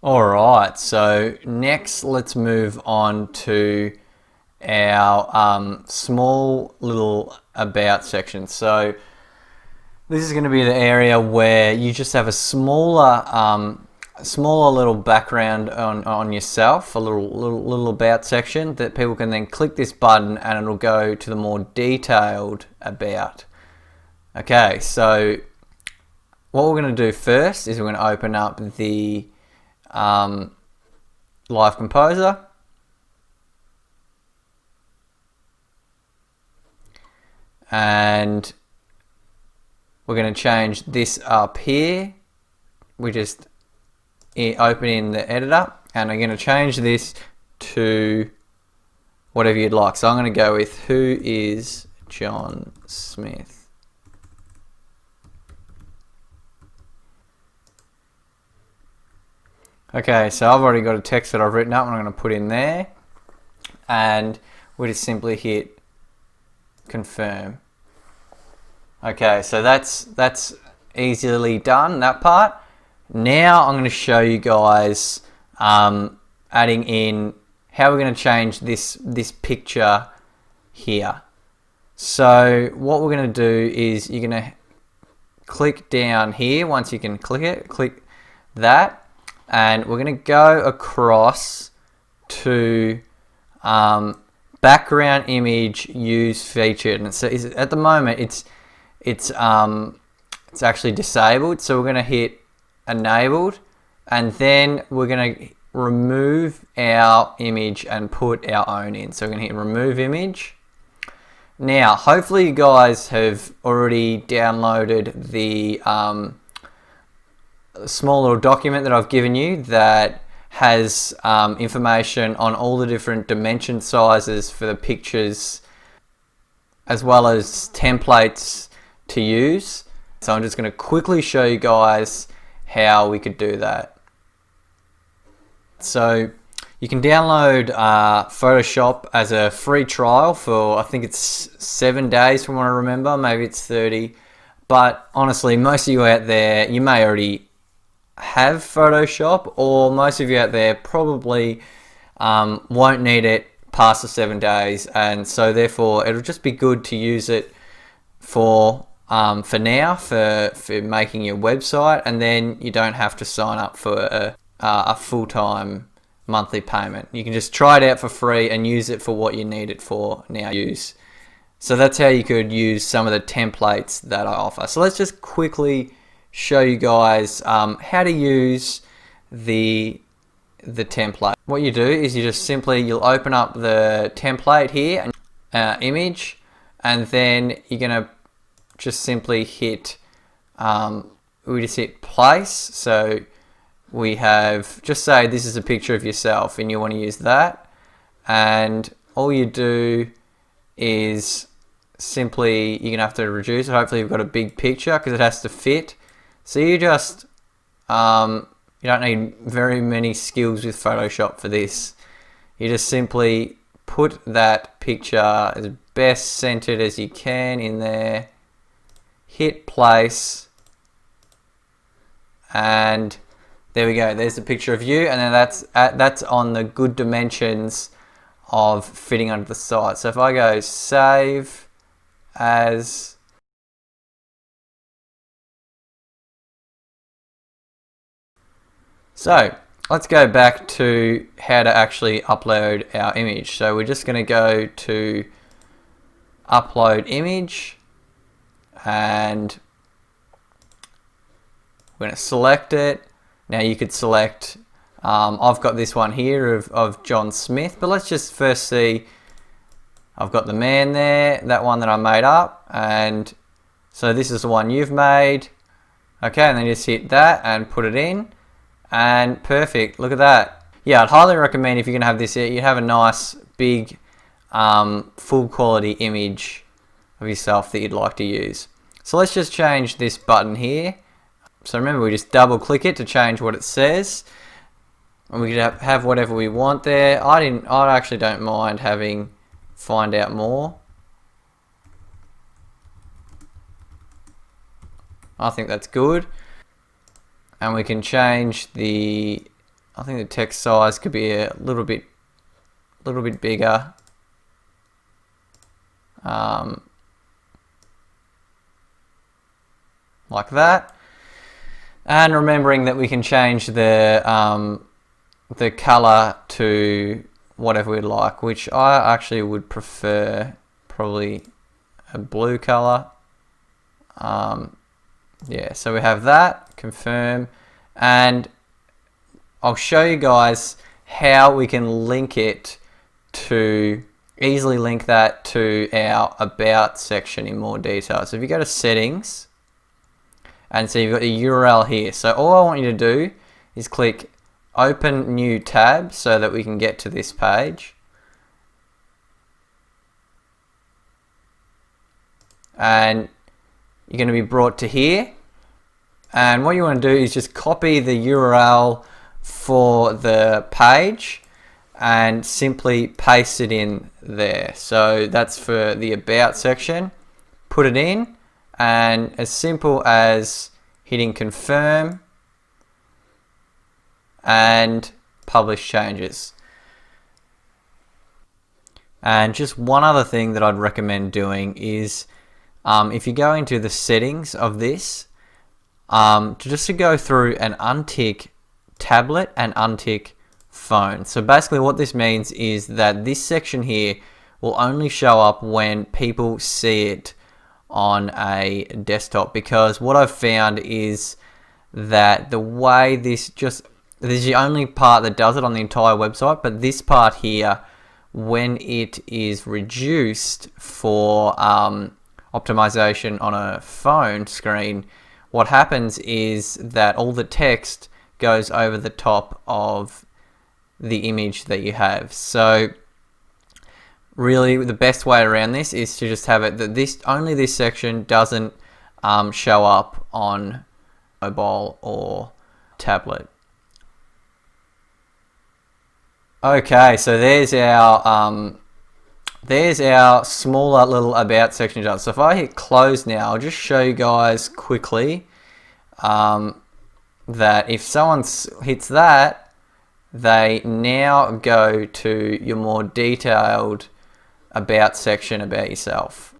Alright, so next let's move on to our small little about section. So this is going to be the area where you just have a smaller little background on yourself, a little about section that people can then click this button and it'll go to the more detailed about. Okay, so what we're going to do first is we're going to open up the Live Composer. And we're going to change this up here. We just open in the editor and I'm going to change this to whatever you'd like. So I'm going to go with who is John Smith. Okay, so I've already got a text that I've written up and I'm going to put in there, and we just simply hit confirm. Okay, so that's easily done, that part. Now I'm going to show you guys adding in how we're going to change this picture here. So what we're going to do is you're going to click down here. Once you can click it, click that. And we're going to go across to background image use featured, and so at the moment it's actually disabled. So we're going to hit enabled, and then we're going to remove our image and put our own in. So we're going to hit remove image. Now, hopefully you guys have already downloaded the small little document that I've given you that has information on all the different dimension sizes for the pictures, as well as templates to use. So I'm just going to quickly show you guys how we could do that. So you can download Photoshop as a free trial for, I think it's 7 days from what I remember, maybe it's 30. But honestly, most of you out there, you may already have Photoshop, or most of you out there probably won't need it past the 7 days, and so therefore it'll just be good to use it for now for making your website, and then you don't have to sign up for a full-time monthly payment. You can just try it out for free and use it for what you need it for now. So that's how you could use some of the templates that I offer. So let's just quickly show you guys how to use the template. What you do is you just simply, you'll open up the template here, image, and then you're gonna just simply hit, we just hit place. So we have, just say this is a picture of yourself and you want to use that, and all you do is simply, you're gonna have to reduce it. Hopefully you've got a big picture because it has to fit. So you just, you don't need very many skills with Photoshop for this. You just simply put that picture as best centered as you can in there, hit place, and there we go. There's the picture of you, and then that's on the good dimensions of fitting onto the site. So if I go save as, so let's go back to how to actually upload our image. So we're just going to go to upload image, and we're going to select it. Now you could select, I've got this one here of John Smith, but let's just first see, I've got the man there, that one that I made up, and so this is the one you've made. Okay, and then just hit that and put it in, and perfect, look at that. Yeah, I'd highly recommend, if you're going to have this, you have a nice big full quality image of yourself that you'd like to use. So let's just change this button here. So remember, we just double click it to change what it says, and we could have whatever we want there. I actually don't mind having find out more. I think that's good. And we can change the I think the text size could be a little bit bigger. Like that. And remembering that we can change the color to whatever we like, which I actually would prefer probably a blue color. Yeah, so we have that, confirm, and I'll show you guys how we can link it to, easily link that to our about section in more detail. So if you go to settings, and so you've got the URL here. So all I want you to do is click open new tab so that we can get to this page. And you're going to be brought to here. And what you want to do is just copy the URL for the page and simply paste it in there. So that's for the about section. Put it in, and as simple as hitting confirm and publish changes. And just one other thing that I'd recommend doing is if you go into the settings of this, just to go through and untick tablet and untick phone. So basically what this means is that this section here will only show up when people see it on a desktop, because what I've found is that the way this is the only part that does it on the entire website, but this part here, when it is reduced for optimization on a phone screen, what happens is that all the text goes over the top of the image that you have. So really the best way around this is to just have it that only this section doesn't show up on mobile or tablet. Okay, so there's our smaller little about section done. So if I hit close now, I'll just show you guys quickly that if someone hits that, they now go to your more detailed about section about yourself.